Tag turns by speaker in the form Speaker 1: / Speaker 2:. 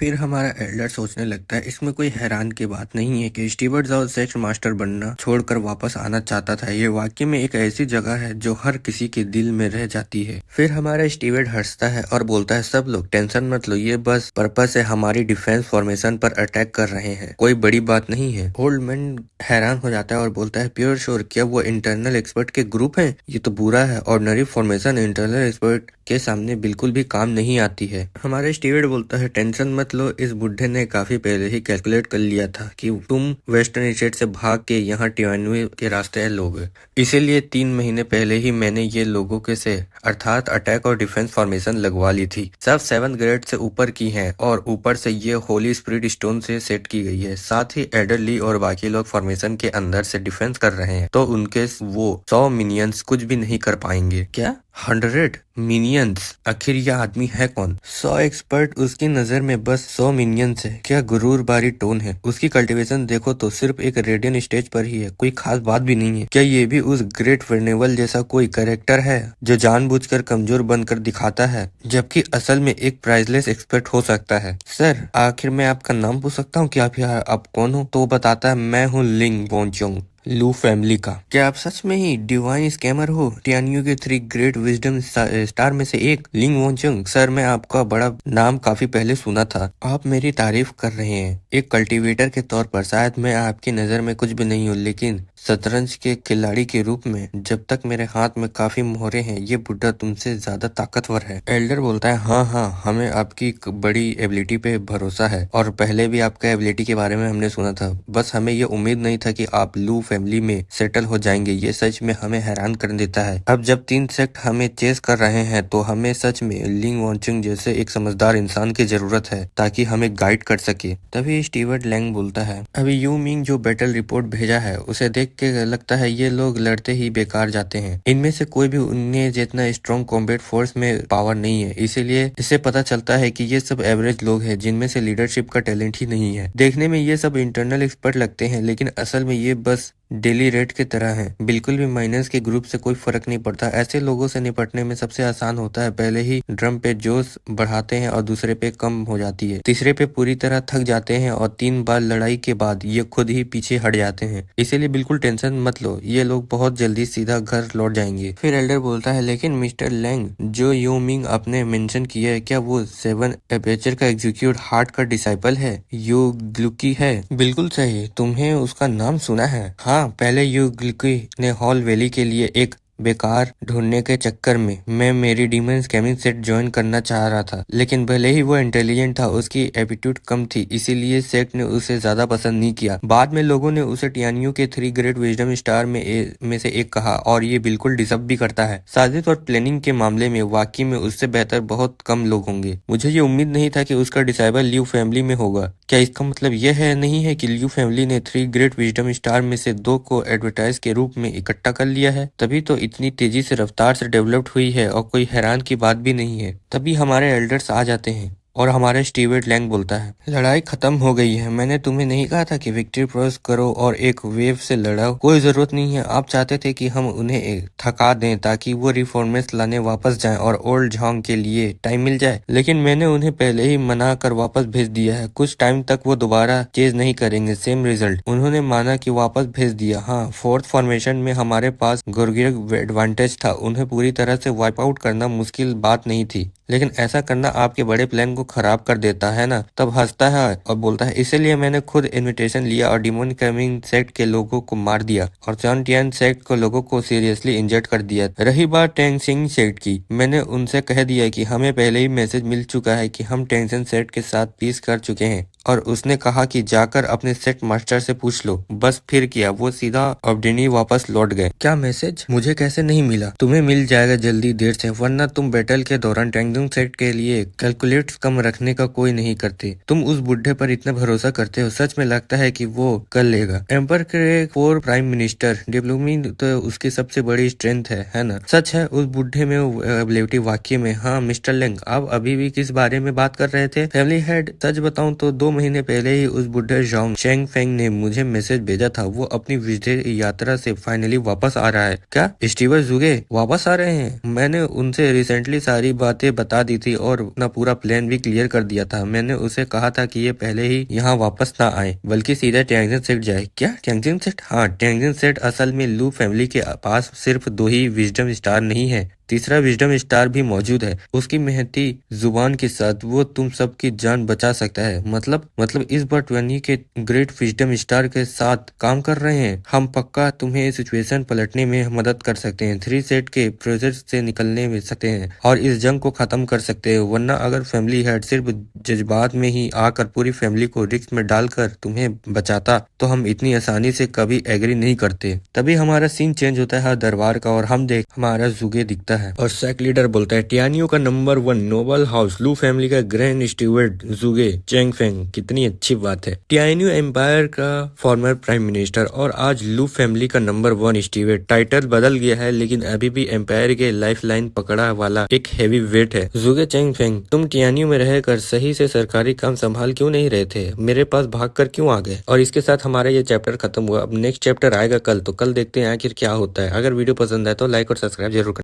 Speaker 1: फिर हमारा एल्डर सोचने लगता है इसमें कोई हैरान की बात नहीं है कि स्टीवर्ट जॉर्ज सेक्स मास्टर बनना छोड़कर वापस आना चाहता था। ये वाकई में एक ऐसी जगह है जो हर किसी के दिल में रह जाती है। फिर हमारा स्टीवर्ट हंसता है और बोलता है सब लोग टेंशन मत लो, ये बस पर्पस है, हमारी डिफेंस फॉर्मेशन पर अटैक कर रहे हैं, कोई बड़ी बात नहीं है। ओल्ड मैन हैरान हो जाता है और बोलता है प्योर श्योर, क्या वो इंटरनल एक्सपर्ट के ग्रुप है? ये तो बुरा है, ऑर्डिनरी फॉर्मेशन इंटरनल एक्सपर्ट के सामने बिल्कुल भी काम नहीं आती है। हमारे स्टीवर्ट बोलता है टेंशन मत लो, इस बुढ़े ने काफी पहले ही कैलकुलेट कर लिया था कि तुम वेस्टर्न स्टेट से भाग के यहाँ टिवानवे के रास्ते लोगे, इसीलिए 3 महीने पहले ही मैंने ये लोगों के से अर्थात अटैक और डिफेंस फॉर्मेशन लगवा ली थी। सब 7th ग्रेड से ऊपर की हैं और ऊपर से ये होली स्पिरिट स्टोन से सेट की गई है। साथ ही एडर ली और बाकी लोग फॉर्मेशन के अंदर से डिफेंस कर रहे हैं, तो उनके वो 100 मिनियंस कुछ भी नहीं कर पाएंगे। क्या 100 मिनियंस? आखिर यह आदमी है कौन? 100 एक्सपर्ट उसकी नजर में बस 100 मिनियंस है। क्या गुरूर बारी टोन है? उसकी कल्टीवेशन देखो तो सिर्फ एक रेडियन स्टेज पर ही है, कोई खास बात भी नहीं है। क्या ये भी उस ग्रेट वर्नेवल जैसा कोई कैरेक्टर है जो जानबूझकर कमजोर बनकर दिखाता है, जबकि असल में एक प्राइसलेस एक्सपर्ट हो सकता है? सर, आखिर मैं आपका नाम पूछ सकता हूँ कि आप कौन हो? तो बताता है मैं हूँ लिंग बोनचोंग, लू फैमिली का। क्या आप सच में ही डिवाइन स्कैमर हो, टियान्यू के 3 ग्रेट विजडम स्टार में से एक लिंग वोंचुंग? सर, मैं आपका बड़ा नाम काफी पहले सुना था। आप मेरी तारीफ कर रहे हैं एक कल्टीवेटर के तौर पर। शायद मैं आपकी नजर में कुछ भी नहीं हूँ, लेकिन शतरंज के खिलाड़ी के रूप में जब तक मेरे हाथ में काफी मोहरे हैं, ये बुढ़ा तुमसे ज्यादा ताकतवर है। एल्डर बोलता है हाँ, हमें आपकी बड़ी एबिलिटी पे भरोसा है और पहले भी आपका एबिलिटी के बारे में हमने सुना था। बस हमें ये उम्मीद नहीं था कि आप लू फैमिली में सेटल हो जाएंगे। ये सच में हमें हैरान कर देता है। अब जब 3 सेक्ट हमें चेस कर रहे हैं तो हमें सच में लिंग वॉन्चिंग जैसे एक समझदार इंसान की जरूरत है ताकि हमें गाइड कर सके। तभी स्टीवर्ट लैंग बोलता है अभी यू मिंग जो बैटल रिपोर्ट भेजा है उसे देख के लगता है ये लोग लड़ते ही बेकार जाते हैं। इनमें से कोई भी उन्हें जितना स्ट्रॉन्ग कॉम्बैट फोर्स में पावर नहीं है, इसीलिए इससे पता चलता है कि ये सब एवरेज लोग हैं जिनमें से लीडरशिप का टैलेंट ही नहीं है। देखने में ये सब इंटरनल एक्सपर्ट लगते हैं, लेकिन असल में ये बस डेली रेट की तरह है। बिल्कुल भी माइनस के ग्रुप से कोई फर्क नहीं पड़ता। ऐसे लोगों से निपटने में सबसे आसान होता है पहले ही ड्रम पे जोश बढ़ाते हैं और दूसरे पे कम हो जाती है, तीसरे पे पूरी तरह थक जाते हैं और 3 बार लड़ाई के बाद ये खुद ही पीछे हट जाते हैं। इसीलिए बिल्कुल टेंशन मत लो, ये लोग बहुत जल्दी सीधा घर लौट जाएंगे। फिर एल्डर बोलता है लेकिन मिस्टर लैंग, जो यू मिंग आपने मेंशन किया है, क्या वो 7 एपेचर का एग्जीक्यूट हार्ट का डिसाइपल है? यू ग्लुकी है? बिल्कुल सही, तुम्हें उसका नाम सुना है। हाँ, पहले यू ग्लुकी ने हॉल वैली के लिए एक बेकार ढूंढने के चक्कर में मैं मेरी डीमन स्कैमिंग सेट ज्वाइन करना चाह रहा था, लेकिन भले ही वो इंटेलिजेंट था, उसकी एप्टीट्यूड कम थी, इसीलिए सेट ने उसे ज्यादा पसंद नहीं किया। बाद में लोगों ने उसे टियान्यू के 3 ग्रेट विजडम स्टार में से एक कहा और ये बिल्कुल डिजर्व भी करता है। साजिश और प्लानिंग के मामले में वाकई में उससे बेहतर बहुत कम लोग होंगे। मुझे ये उम्मीद नहीं था कि उसका डिसाइबल ल्यू फैमिली में होगा। क्या इसका मतलब यह है नहीं है कि ल्यू फैमिली ने 3 ग्रेट विजडम स्टार में से 2 को एडवर्टाइज के रूप में इकट्ठा कर लिया है? तभी तो इतनी तेजी से रफ्तार से डेवलप्ड हुई है और कोई हैरान की बात भी नहीं है। तभी हमारे एल्डर्स आ जाते हैं और हमारे स्टीवर्ट लैंग बोलता है लड़ाई खत्म हो गई है। मैंने तुम्हें नहीं कहा था कि विक्ट्री क्रॉस करो और एक वेव से लड़ाओ? कोई जरूरत नहीं है। आप चाहते थे कि हम उन्हें थका दें ताकि वो रिफॉर्मेंस लाने वापस जाएं और ओल्ड झांग के लिए टाइम मिल जाए, लेकिन मैंने उन्हें पहले ही मना कर वापस भेज दिया है। कुछ टाइम तक वो दोबारा चेज नहीं करेंगे, सेम रिजल्ट। उन्होंने माना कि वापस भेज दिया। हाँ, 4th फॉर्मेशन में हमारे पास गोरगिरक एडवांटेज था, उन्हें पूरी तरह से वाइप आउट करना मुश्किल बात नहीं थी, लेकिन ऐसा करना आपके बड़े प्लान को खराब कर देता है ना। तब हंसता है और बोलता है इसीलिए मैंने खुद इनविटेशन लिया और डिमोन कमिंग सेक्ट के लोगों को मार दिया और चॉन्टियन सेक्ट के लोगों को सीरियसली इंजर्ड कर दिया। रही बात टेंसिंग सेक्ट की, मैंने उनसे कह दिया कि हमें पहले ही मैसेज मिल चुका है कि हम टेंशन सेक्ट के साथ पीस कर चुके हैं और उसने कहा कि जाकर अपने सेट मास्टर से पूछ लो। बस फिर किया, वो सीधा ऑब्डिनी वापस लौट गए। क्या मैसेज मुझे कैसे नहीं मिला? तुम्हें मिल जाएगा जल्दी देर से, वरना तुम बैटल के दौरान टेंजिंग सेट के लिए कैलकुलेट्स कम रखने का कोई नहीं करते। तुम उस बुढ़े पर इतना भरोसा करते हो, सच में लगता है कि वो कर लेगा। एम्पर के 4 प्राइम मिनिस्टर डेवलपमेंट तो उसकी सबसे बड़ी स्ट्रेंथ है ना? सच है, उस बुढ़े में एबिलिटी वाकई में। हाँ मिस्टर लेंग, आप अभी भी किस बारे में बात कर रहे थे? फैमिली हेड, सच बताऊं तो 2 महीने पहले ही उस बुढ़े जोंग चेंग फेंग ने मुझे मैसेज भेजा था। वो अपनी विदेश यात्रा से फाइनली वापस आ रहा है। क्या स्टीवन जुगे वापस आ रहे हैं? मैंने उनसे रिसेंटली सारी बातें बता दी थी और अपना पूरा प्लान भी क्लियर कर दिया था। मैंने उसे कहा था कि ये पहले ही यहाँ वापस ना आए बल्कि सीधा टैंगजिन सेट जाए। क्या टैंगजिन सेट? हाँ, टैंगजिन सेट असल में लू फैमिली के पास सिर्फ 2 ही विजडम स्टार नहीं है, तीसरा विजडम स्टार भी मौजूद है। उसकी मेहनती जुबान के साथ वो तुम सबकी जान बचा सकता है। मतलब इस बार 20 के ग्रेट विजडम स्टार के साथ काम कर रहे हैं। हम पक्का तुम्हें सिचुएशन पलटने में मदद कर सकते हैं, 3 सेट के प्रेशर से निकलने में सकते हैं और इस जंग को खत्म कर सकते हैं। वरना अगर फैमिली हेड सिर्फ जज्बात में ही आकर पूरी फैमिली को रिस्क में डालकर तुम्हें बचाता तो हम इतनी आसानी से कभी एग्री नहीं करते। तभी हमारा सीन चेंज होता है दरबार का और हम देख हमारा जुगे दिखता है और सेक लीडर बोलता है टियानियो का नंबर 1 नोबल हाउस लू फैमिली का ग्रैंड स्टीवर्ड जुगे चेंग फेंग। कितनी अच्छी बात है। टियानियो एम्पायर का फॉर्मर प्राइम मिनिस्टर और आज लू फैमिली का नंबर 1 स्टीवर्ड। टाइटल बदल गया है लेकिन अभी भी एम्पायर के लाइफ लाइन पकड़ा वाला एक हैवी वेट है। जुगे चेंग फेंग, तुम टियानियो में रहकर सही से सरकारी काम संभाल क्यों नहीं रहे थे? मेरे पास भागकर क्यों आ गए? और इसके साथ हमारा ये चैप्टर खत्म हुआ। अब नेक्स्ट चैप्टर आएगा कल, तो कल देखते हैं आखिर क्या होता है। अगर वीडियो पसंद आए तो लाइक और सब्सक्राइब जरूर करें।